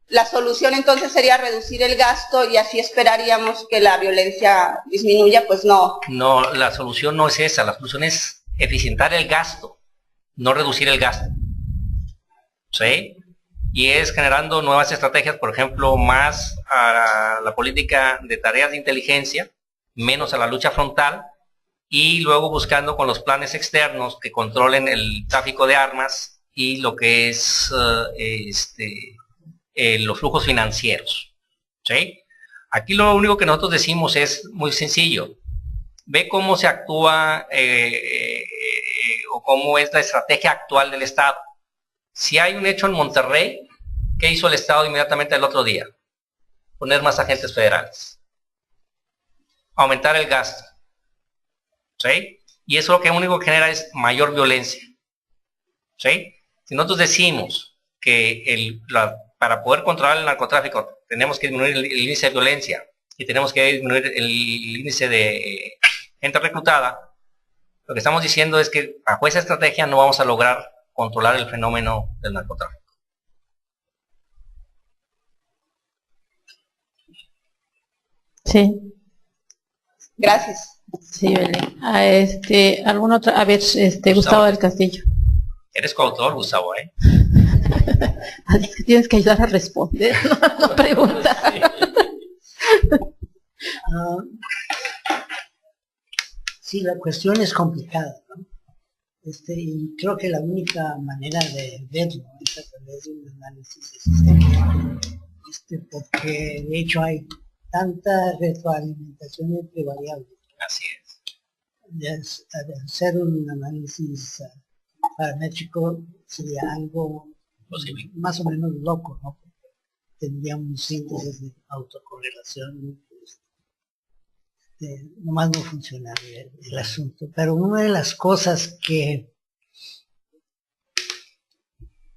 La solución entonces sería reducir el gasto y así esperaríamos que la violencia disminuya, pues no. No, la solución no es esa, la solución es eficientar el gasto, no reducir el gasto. ¿Sí? Y es generando nuevas estrategias, por ejemplo, más a la política de tareas de inteligencia, menos a la lucha frontal, y luego buscando con los planes externos que controlen el tráfico de armas y lo que es los flujos financieros. ¿Sí? Aquí lo único que nosotros decimos es muy sencillo. Ve cómo se actúa o cómo es la estrategia actual del Estado. Si hay un hecho en Monterrey, ¿qué hizo el Estado inmediatamente el otro día? Poner más agentes federales. Aumentar el gasto. ¿Sí? Y eso lo que único que genera es mayor violencia. ¿Sí? Si nosotros decimos que para poder controlar el narcotráfico tenemos que disminuir el índice de violencia y tenemos que disminuir el índice de gente reclutada, lo que estamos diciendo es que bajo esa estrategia no vamos a lograr controlar el fenómeno del narcotráfico. Sí. Gracias. Sí, Belén. ¿Algún otro? A ver, Gustavo del Castillo. Eres coautor, Gustavo, ¿eh? Tienes que ayudar a responder, no preguntar. Sí, la cuestión es complicada, ¿no? Y creo que la única manera de verlo, esa través de un análisis de sistema, porque de hecho hay tanta retroalimentación entre variables. Así es. De hacer un análisis paramétrico sería algo Posible. más o menos loco, ¿no? Tendríamos síntesis de autocorrelación, nomás no funcionaría el asunto. Pero una de las cosas que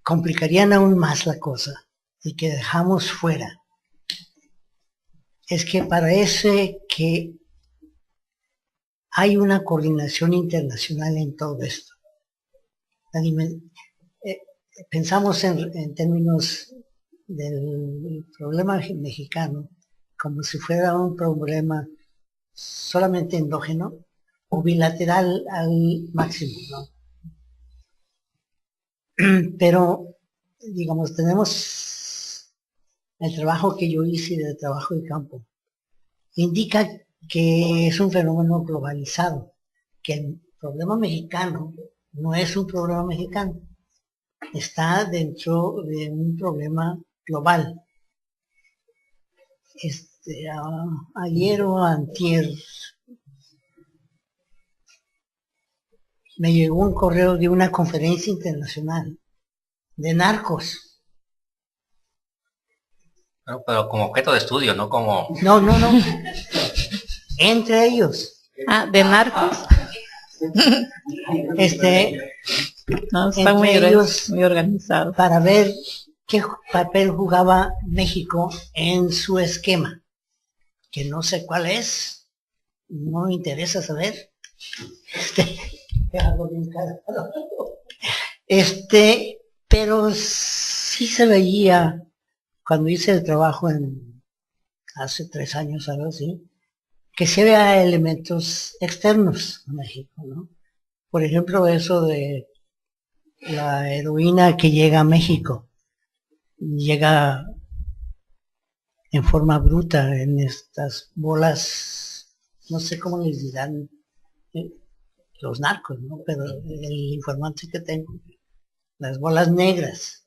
complicarían aún más la cosa y que dejamos fuera es que parece que hay una coordinación internacional en todo esto. Pensamos en términos del problema mexicano como si fuera un problema solamente endógeno o bilateral al máximo, ¿no? Pero, digamos, tenemos el trabajo que yo hice de trabajo de campo. Indica que es un fenómeno globalizado, que el problema mexicano no es un problema mexicano, está dentro de un problema global. Ayer o antier me llegó un correo de una conferencia internacional de narcos. No, pero como objeto de estudio, no como... No. Entre ellos. Ah, de narcos. No, están muy, ellos, muy organizados. Para ver qué papel jugaba México en su esquema, que no sé cuál es, no me interesa saber. Pero sí se veía cuando hice el trabajo hace 3 años, algo así, que se vea elementos externos a México, ¿no? Por ejemplo, eso de la heroína que llega a México, llega en forma bruta en estas bolas, no sé cómo les dirán los narcos, ¿no? Pero el informante que tengo, las bolas negras,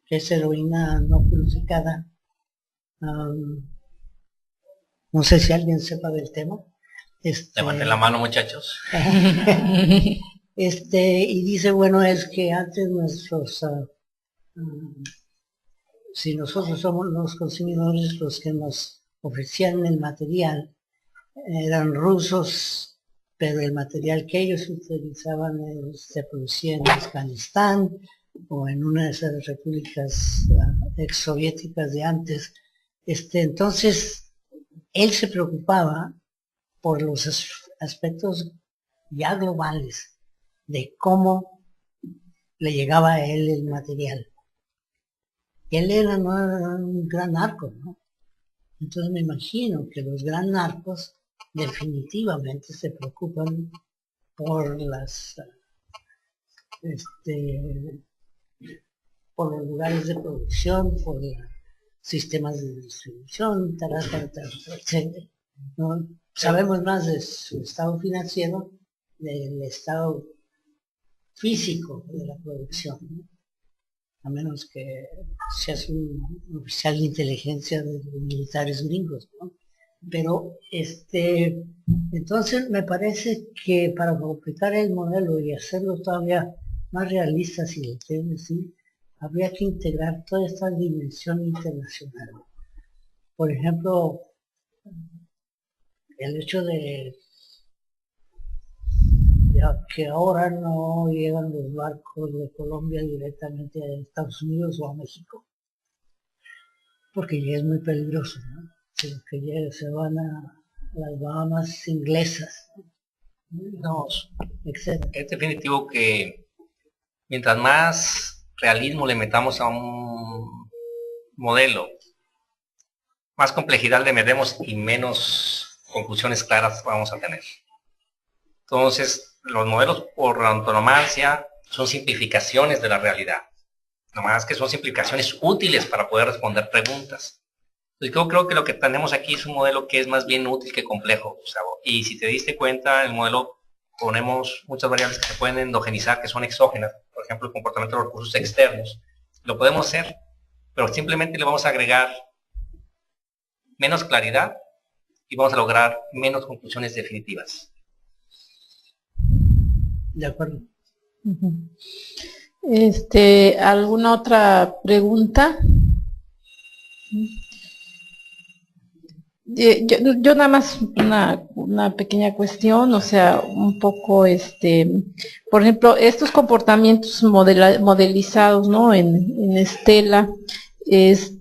que es heroína no purificada. No sé si alguien sepa del tema. Levanten la mano, muchachos. Y dice, bueno, es que antes si nosotros somos los consumidores, los que nos ofrecían el material eran rusos, pero el material que ellos utilizaban se producía en Afganistán o en una de esas repúblicas exsoviéticas de antes. Entonces, él se preocupaba por los aspectos ya globales de cómo le llegaba a él el material. Él era un gran narco, ¿no? Entonces me imagino que los gran narcos definitivamente se preocupan por por los lugares de producción, por sistemas de distribución, etc. ¿No? Sabemos más de su estado financiero, del estado físico de la producción, ¿no? A menos que seas un oficial de inteligencia de los militares gringos, ¿no? Pero entonces me parece que para complicar el modelo y hacerlo todavía más realista, si lo quieren decir, habría que integrar toda esta dimensión internacional. Por ejemplo, el hecho de que ahora no llegan los barcos de Colombia directamente a Estados Unidos o a México, porque ya es muy peligroso, ¿no? Sino que ya se van a las Bahamas inglesas, No, etc. es definitivo que mientras más realismo le metamos a un modelo, más complejidad le metemos y menos conclusiones claras vamos a tener. Entonces, los modelos por antonomasia son simplificaciones de la realidad. Nomás que son simplificaciones útiles para poder responder preguntas. Entonces, yo creo que lo que tenemos aquí es un modelo que es más bien útil que complejo, Gustavo. Y si te diste cuenta, el modelo ponemos muchas variables que se pueden endogenizar, que son exógenas. Por ejemplo, el comportamiento de los recursos externos. Lo podemos hacer, pero simplemente le vamos a agregar menos claridad y vamos a lograr menos conclusiones definitivas. De acuerdo. ¿Alguna otra pregunta? Yo nada más una pequeña cuestión, o sea, un poco, por ejemplo, estos comportamientos modelizados, ¿no? En Estela, es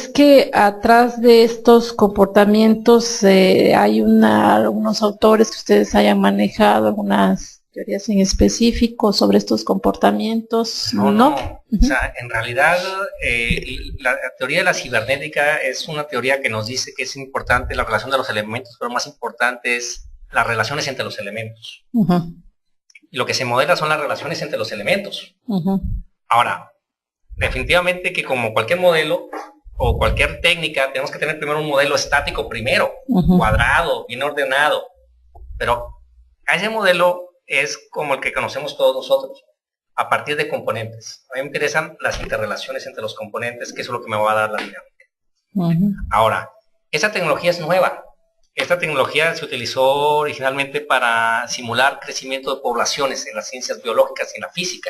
que atrás de estos comportamientos hay algunos autores que ustedes hayan manejado, algunas teorías en específico sobre estos comportamientos, ¿no? O sea, en realidad la teoría de la cibernética es una teoría que nos dice que es importante la relación de los elementos, pero más importante es las relaciones entre los elementos. Y lo que se modela son las relaciones entre los elementos. Ahora, definitivamente que como cualquier modelo o cualquier técnica, tenemos que tener primero un modelo estático primero, cuadrado, bien ordenado, pero a ese modelo es como el que conocemos todos nosotros, a partir de componentes. A mí me interesan las interrelaciones entre los componentes, que eso es lo que me va a dar la dinámica. Ahora, esta tecnología es nueva. Esta tecnología se utilizó originalmente para simular crecimiento de poblaciones en las ciencias biológicas y en la física.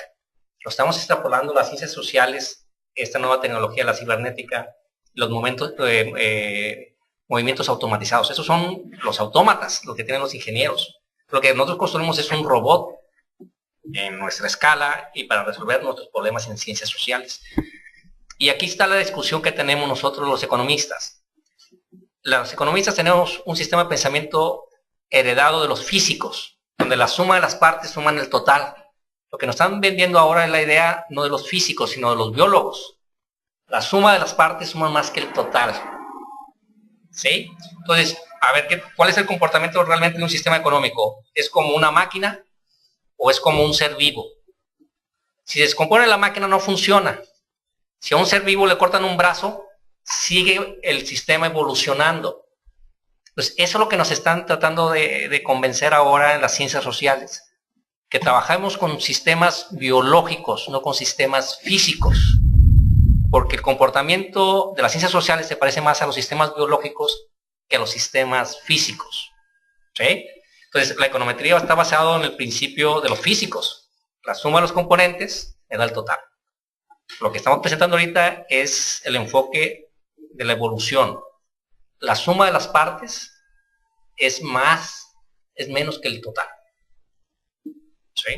Lo estamos extrapolando a las ciencias sociales, esta nueva tecnología, la cibernética, los movimientos automatizados. Esos son los autómatas, lo que tienen los ingenieros. Lo que nosotros construimos es un robot en nuestra escala y para resolver nuestros problemas en ciencias sociales. Y aquí está la discusión que tenemos nosotros los economistas. Los economistas tenemos un sistema de pensamiento heredado de los físicos, donde la suma de las partes suman el total. Lo que nos están vendiendo ahora es la idea no de los físicos, sino de los biólogos. La suma de las partes suma más que el total. ¿Sí? Entonces, a ver, ¿cuál es el comportamiento realmente de un sistema económico? ¿Es como una máquina o es como un ser vivo? Si se descompone la máquina no funciona. Si a un ser vivo le cortan un brazo, sigue el sistema evolucionando. Pues eso es lo que nos están tratando de convencer ahora en las ciencias sociales. Que trabajamos con sistemas biológicos, no con sistemas físicos. Porque el comportamiento de las ciencias sociales se parece más a los sistemas biológicos que a los sistemas físicos. ¿Sí? Entonces, la econometría está basada en el principio de los físicos. La suma de los componentes le da el total. Lo que estamos presentando ahorita es el enfoque de la evolución. La suma de las partes es menos que el total. ¿Sí?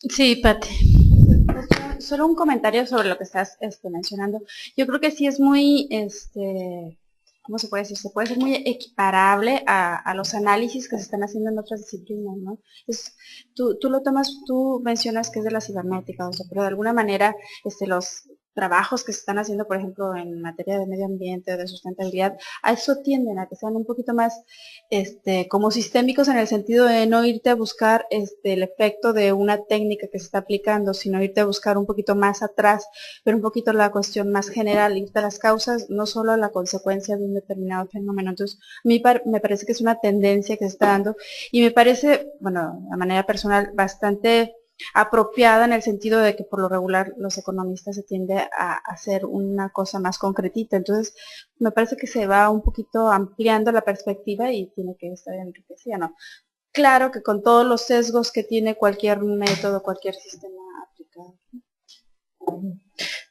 Sí, Pati. Solo un comentario sobre lo que estás mencionando. Yo creo que sí es muy, ¿cómo se puede decir? Se puede ser muy equiparable a los análisis que se están haciendo en otras disciplinas, ¿no? Tú mencionas que es de la cibernética, o sea, pero de alguna manera los trabajos que se están haciendo, por ejemplo, en materia de medio ambiente o de sustentabilidad, a eso tienden, a que sean un poquito más como sistémicos en el sentido de no irte a buscar el efecto de una técnica que se está aplicando, sino irte a buscar un poquito más atrás, pero un poquito la cuestión más general, irte a las causas, no solo a la consecuencia de un determinado fenómeno. Entonces, a mí me parece que es una tendencia que se está dando y me parece, bueno, de manera personal, bastante apropiada en el sentido de que por lo regular los economistas se tiende a hacer una cosa más concretita. Entonces me parece que se va un poquito ampliando la perspectiva y tiene que estar enriquecida, ¿no? Claro que con todos los sesgos que tiene cualquier método, cualquier sistema aplicado.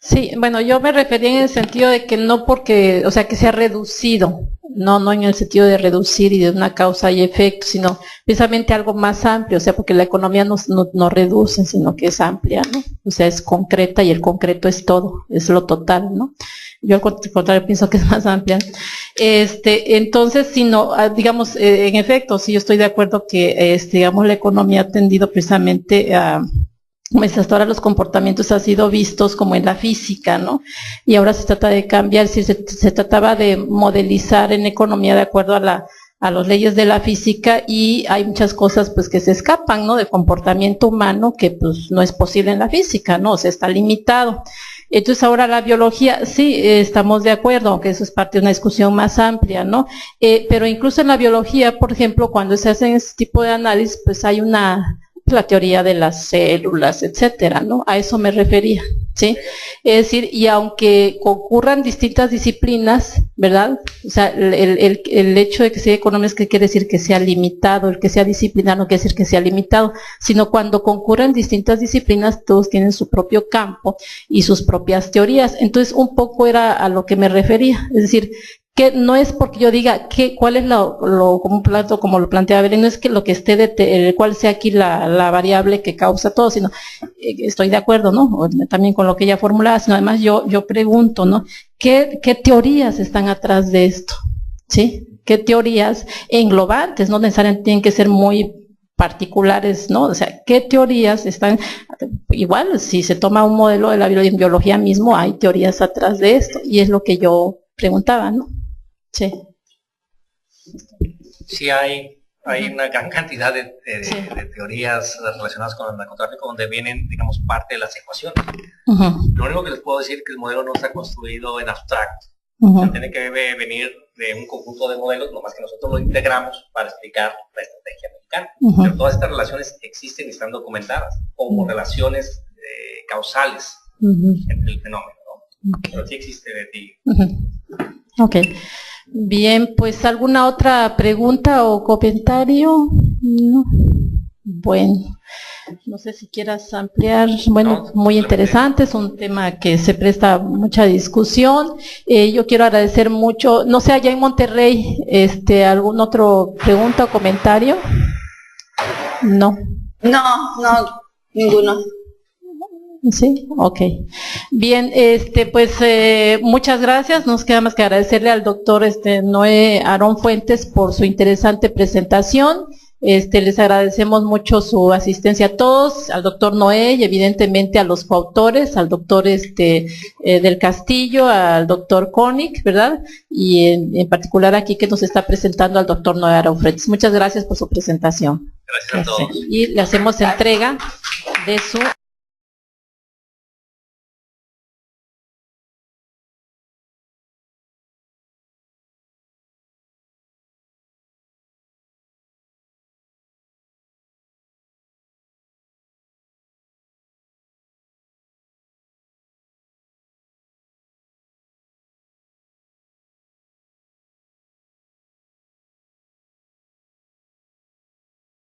Sí, bueno, yo me refería en el sentido de que no porque, o sea, que se ha reducido, no en el sentido de reducir y de una causa y efecto, sino precisamente algo más amplio, o sea, porque la economía no reduce, sino que es amplia, ¿no? O sea, es concreta y el concreto es todo, es lo total, ¿no? Yo al contrario pienso que es más amplia. Entonces, si no, digamos, en efecto, sí yo estoy de acuerdo que, digamos, la economía ha tendido precisamente a... Pues hasta ahora los comportamientos han sido vistos como en la física, ¿no? Y ahora se trata de cambiar, si se trataba de modelizar en economía de acuerdo a las leyes de la física, y hay muchas cosas pues que se escapan, ¿no? De comportamiento humano que pues no es posible en la física, ¿no? O sea, está limitado. Entonces ahora la biología, sí, estamos de acuerdo, aunque eso es parte de una discusión más amplia, ¿no? Pero incluso en la biología, por ejemplo, cuando se hacen este tipo de análisis, pues hay una la teoría de las células, etcétera, ¿no? A eso me refería, ¿sí? Es decir, y aunque concurran distintas disciplinas, ¿verdad? O sea, el hecho de que sea económico que quiere decir que sea limitado, el que sea disciplinar no quiere decir que sea limitado, sino cuando concurren distintas disciplinas, todos tienen su propio campo y sus propias teorías. Entonces, un poco era a lo que me refería, es decir, que no es porque yo diga cuál es como lo planteaba Belén, no es que lo que esté cuál sea aquí la variable que causa todo, sino estoy de acuerdo, ¿no? También con lo que ella formulaba, sino además yo pregunto, ¿no? ¿Qué teorías están atrás de esto? ¿Sí? ¿Qué teorías englobantes? No necesariamente tienen que ser muy particulares, ¿no? O sea, ¿qué teorías están? Igual, si se toma un modelo de la biología mismo, hay teorías atrás de esto, y es lo que yo preguntaba, ¿no? Sí. Sí, hay una gran cantidad de teorías relacionadas con el narcotráfico donde vienen, digamos, parte de las ecuaciones. Lo único que les puedo decir es que el modelo no está construido en abstracto. O sea, tiene que venir de un conjunto de modelos, nomás que nosotros lo integramos para explicar la estrategia mexicana. Pero todas estas relaciones existen y están documentadas como relaciones causales entre el fenómeno, ¿no? Pero sí existe de ti. Ok. Bien, pues ¿alguna otra pregunta o comentario? No. Bueno, no sé si quieras ampliar. Bueno, muy interesante, es un tema que se presta mucha discusión. Yo quiero agradecer mucho, no sé, allá en Monterrey, ¿algún otro pregunta o comentario? No. No, ninguno. Sí, ok. Bien, pues muchas gracias. Nos queda más que agradecerle al doctor Noé Aarón Fuentes por su interesante presentación. Les agradecemos mucho su asistencia a todos, al doctor Noé y evidentemente a los coautores, al doctor del Castillo, al doctor Koenig, ¿verdad? Y en particular aquí que nos está presentando al doctor Noé Aarón Fuentes. Muchas gracias por su presentación. Gracias a todos. Y le hacemos entrega de su